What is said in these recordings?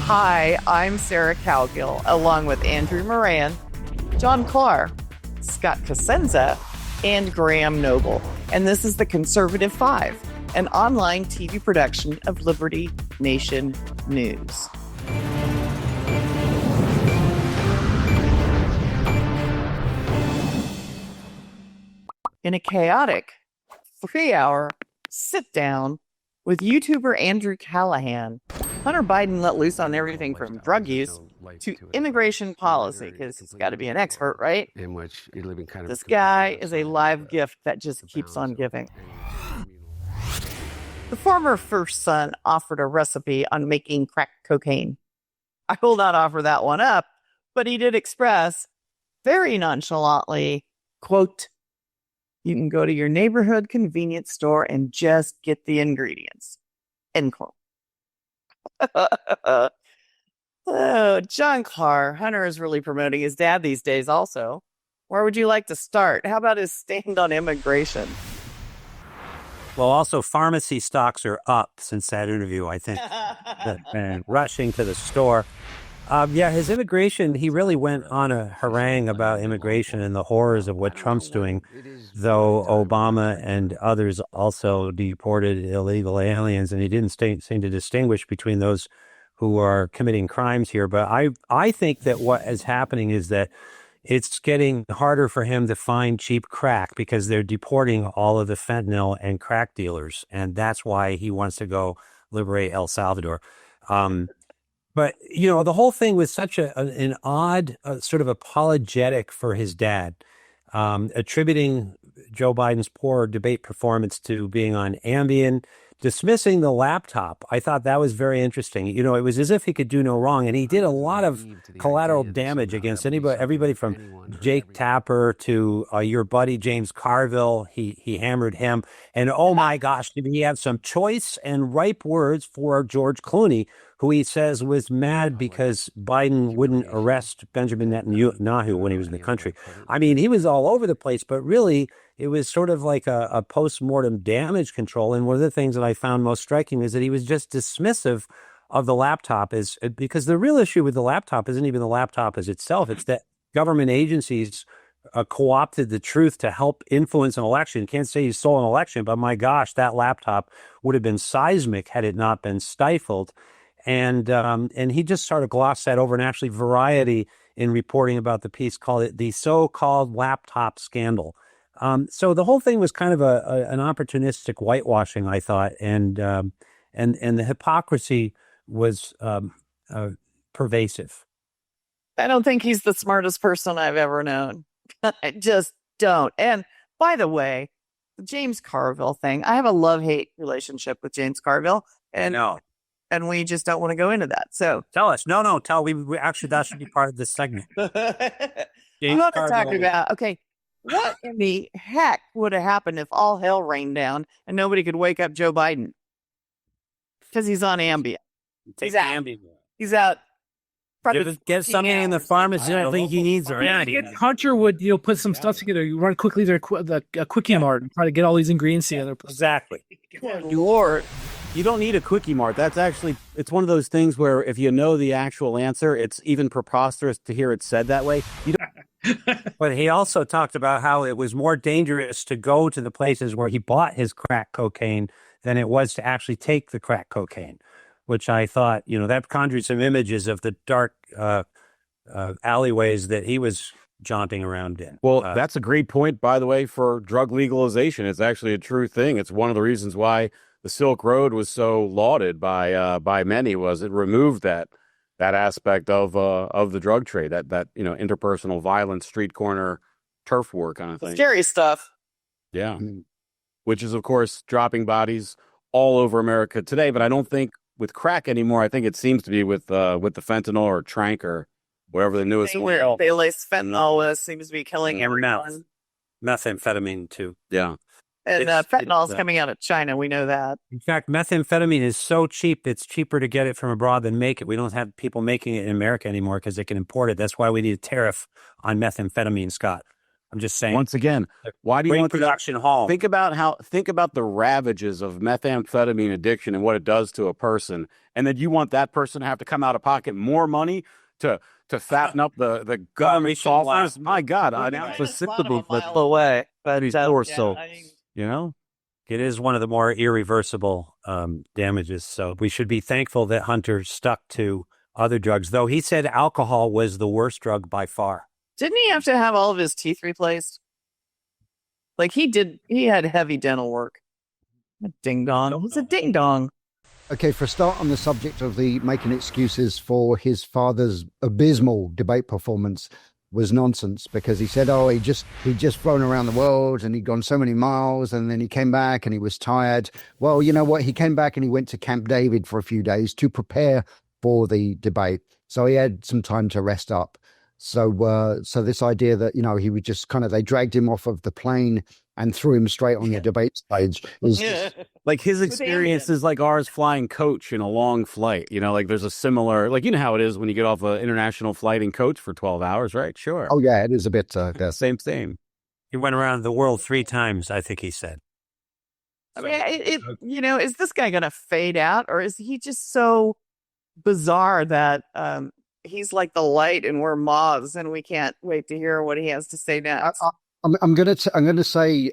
Hi, I'm Sarah Cowgill, along with Andrew Moran, John Clark, Scott Cosenza, and Graham Noble. And this is The Conservative Five, an online TV production of Liberty Nation News. In a chaotic 3-hour sit-down with YouTuber Andrew Callaghan, Hunter Biden let loose on everything from drug use to immigration policy, because he's got to be an expert, right? In which you live in kind of This guy is a live gift that just keeps on giving. The former first son offered a recipe on making crack cocaine. I will not offer that one up, but he did express very nonchalantly, quote, "You can go to your neighborhood convenience store and just get the ingredients," end quote. Oh, John Clark, Hunter is really promoting his dad these days also. Where would you like to start? How about his stand on immigration? Well, also pharmacy stocks are up since that interview, I think. And rushing to the store. Yeah, his immigration, he really went on a harangue about immigration and the horrors of what Trump's doing, though Obama and others also deported illegal aliens, and he didn't seem to distinguish between those who are committing crimes here. But I think that what is happening is that it's getting harder for him to find cheap crack because they're deporting all of the fentanyl and crack dealers, and that's why he wants to go liberate El Salvador. But, you know, the whole thing was such an odd sort of apologetic for his dad, attributing Joe Biden's poor debate performance to being on Ambien, dismissing the laptop. I thought that was very interesting. You know, it was as if he could do no wrong. And he did a lot of collateral damage against everybody from Jake Tapper to your buddy James Carville. He hammered him. And oh my gosh, did he have some choice and ripe words for George Clooney, who he says was mad because Biden wouldn't arrest Benjamin Netanyahu when he was in the country. I mean, he was all over the place, but really it was sort of like a post-mortem damage control. And one of the things that I found most striking is that he was just dismissive of the laptop, because the real issue with the laptop isn't even the laptop as itself. It's that government agencies co-opted the truth to help influence an election. You can't say he stole an election, but my gosh, that laptop would have been seismic had it not been stifled. And he just sort of glossed that over. And actually, Variety, in reporting about the piece, called it the so-called laptop scandal. So the whole thing was kind of an opportunistic whitewashing, I thought, and the hypocrisy was pervasive. I don't think he's the smartest person I've ever known. I just don't. And by the way, the James Carville thing, I have a love-hate relationship with James Carville. And we just don't want to go into that. So tell us. We actually, that should be part of this segment. I'm not talking about, okay, what in the heck would have happened if all hell rained down and nobody could wake up Joe Biden? Because he's on Ambien. He's out. He's out. Get something in the pharmacy. I think he needs already. Hunter would, put some stuff together. You run quickly to the Quickie Mart and try to get all these ingredients together. Exactly. Lord. You don't need a Quickie Mart. It's one of those things where if you know the actual answer, it's even preposterous to hear it said that way. But he also talked about how it was more dangerous to go to the places where he bought his crack cocaine than it was to actually take the crack cocaine, which I thought, that conjured some images of the dark alleyways that he was jaunting around in. Well, that's a great point, by the way, for drug legalization. It's actually a true thing. It's one of the reasons why the Silk Road was so lauded by many, was it removed that aspect of the drug trade, that interpersonal violence, street corner turf war kind of thing. Scary stuff. Yeah. Which is, of course, dropping bodies all over America today. But I don't think with crack anymore. I think it seems to be with the fentanyl or trank or whatever the newest one. They lace fentanyl with seems to be killing everyone. Methamphetamine too. Yeah. And fentanyl is coming out of China. We know that. In fact, methamphetamine is so cheap, it's cheaper to get it from abroad than make it. We don't have people making it in America anymore because they can import it. That's why we need a tariff on methamphetamine, Scott. I'm just saying. Once again, why do you Bring want production home? Think about the ravages of methamphetamine addiction and what it does to a person, and then you want that person to have to come out of pocket more money to fatten up the government coffers. My God, an ounce of a mile away, but or yeah, so, I- you know. It is one of the more irreversible damages. So we should be thankful that Hunter stuck to other drugs, though he said alcohol was the worst drug by far. Didn't he have to have all of his teeth replaced? Like he had heavy dental work. A ding dong. It was a ding dong. Okay, for a start, on the subject of the making excuses for his father's abysmal debate performance was nonsense, because he said, oh, he'd just flown around the world and he'd gone so many miles and then he came back and he was tired. Well, you know what? He came back and he went to Camp David for a few days to prepare for the debate. So he had some time to rest up. So this idea that, he would just they dragged him off of the plane and threw him straight on the debate stage is just, like his experience is like ours flying coach in a long flight. Like there's a similar, like, how it is when you get off an international flight in coach for 12 hours, right? Sure. oh yeah, it is a bit Same. He went around the world 3 times, I think he said. I mean, is this guy going to fade out, or is he just so bizarre that he's like the light and we're moths and we can't wait to hear what he has to say next? I'm going to say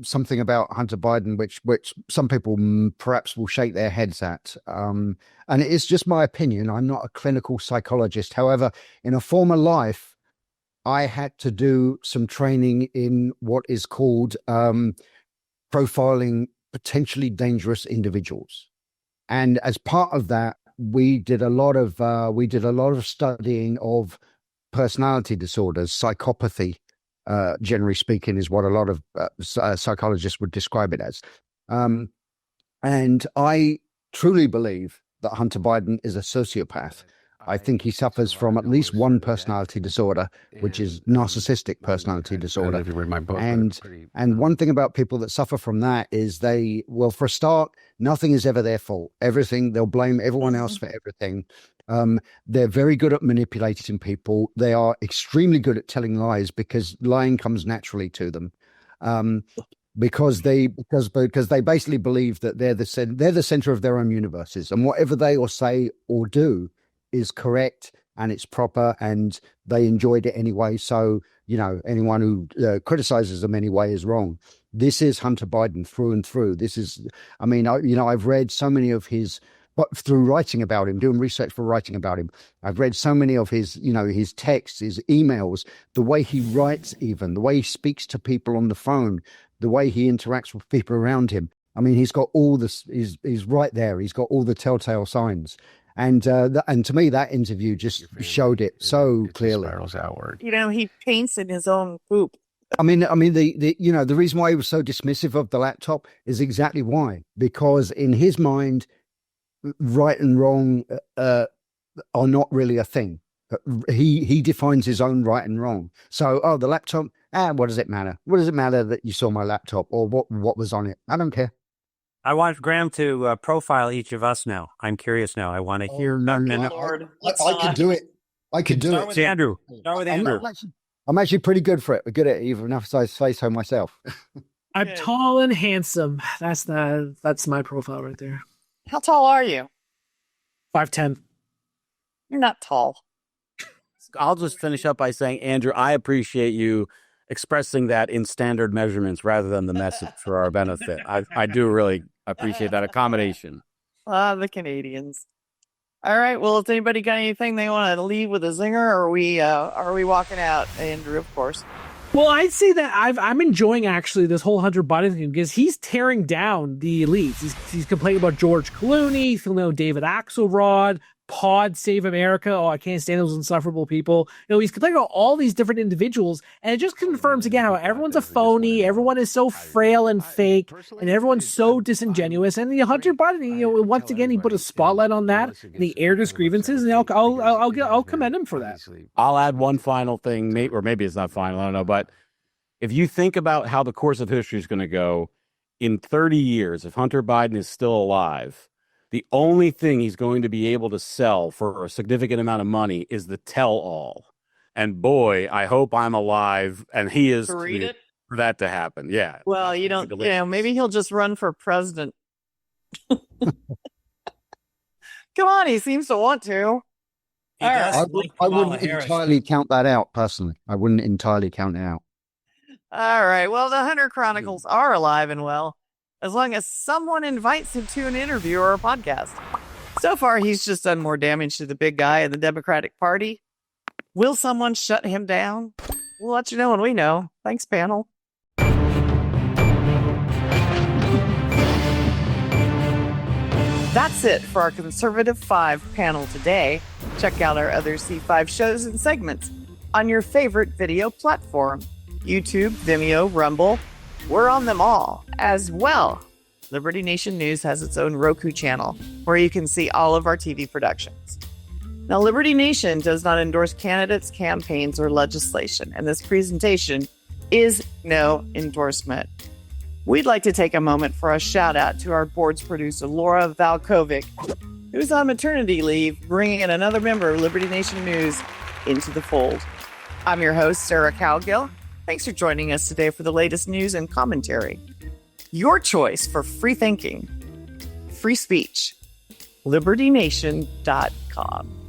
something about Hunter Biden, which some people perhaps will shake their heads at. And it is just my opinion. I'm not a clinical psychologist. However, in a former life, I had to do some training in what is called profiling potentially dangerous individuals. And as part of that, we did a lot of studying of personality disorders. Psychopathy, generally speaking, is what a lot of psychologists would describe it as. And I truly believe that Hunter Biden is a sociopath. I think he suffers from at least one personality disorder, which is narcissistic personality disorder. And one thing about people that suffer from that is for a start, nothing is ever their fault. They'll blame everyone else for everything. They're very good at manipulating people. They are extremely good at telling lies, because lying comes naturally to them. Because they basically believe that they're the center of their own universes, and whatever they or say or do is correct and it's proper, and they enjoyed it anyway. So, anyone who criticizes them anyway is wrong. This is Hunter Biden through and through. I've read so many of his, but through writing about him, doing research for writing about him, I've read so many of his, his texts, his emails, the way he writes, even the way he speaks to people on the phone, the way he interacts with people around him. I mean, he's got all this, he's right there. He's got all the telltale signs. And to me, that interview just showed it so clearly. He paints in his own poop. I mean, the reason why he was so dismissive of the laptop is exactly why, because in his mind, right and wrong are not really a thing. He defines his own right and wrong. So, the laptop, what does it matter? What does it matter that you saw my laptop or what was on it? I don't care. I want Graham to profile each of us now. I'm curious now. I want to hear. I could do it. I could do it. Andrew. Start with Andrew. I'm actually pretty good for it. I'm good at it, even if I say so myself. I'm tall and handsome. That's my profile right there. How tall are you? 5'10". You're not tall. I'll just finish up by saying, Andrew, I appreciate you expressing that in standard measurements rather than the message for our benefit. I do really appreciate that accommodation. The Canadians. All right. Well, has anybody got anything they want to leave with a zinger, or are we walking out, Andrew? Of course. Well, I'd say that I'm enjoying actually this whole Hunter Biden thing, because he's tearing down the elites. He's complaining about George Clooney, David Axelrod, Pod Save America. Oh, I can't stand those insufferable people. He's complaining about all these different individuals, and it just confirms again how everyone's a phony, everyone is so frail and fake, and everyone's so disingenuous. And Hunter Biden, once again, he put a spotlight on that, and he aired his grievances, and I'll commend him for that. I'll add one final thing, maybe it's not final, I don't know, but if you think about how the course of history is going to go in 30 years, if Hunter Biden is still alive, the only thing he's going to be able to sell for a significant amount of money is the tell-all. And boy, I hope I'm alive, and he is To read it? for that to happen. Yeah. Well, you don't, maybe he'll just run for president. Come on, he seems to want to. He All does right. like I Kamala wouldn't Harris. entirely count that out personally. I wouldn't entirely count it out. All right. Well, the Hunter Chronicles are alive and well, as long as someone invites him to an interview or a podcast. So far, he's just done more damage to the big guy in the Democratic Party. Will someone shut him down? We'll let you know when we know. Thanks, panel. That's it for our Conservative 5 panel today. Check out our other C5 shows and segments on your favorite video platform. YouTube, Vimeo, Rumble. We're on them all as well. Liberty Nation News has its own Roku channel where you can see all of our TV productions. Now, Liberty Nation does not endorse candidates, campaigns, or legislation, and this presentation is no endorsement. We'd like to take a moment for a shout out to our board's producer, Laura Valkovic, who's on maternity leave, bringing in another member of Liberty Nation News into the fold. I'm your host, Sarah Cowgill. Thanks for joining us today for the latest news and commentary. Your choice for free thinking, free speech, libertynation.com.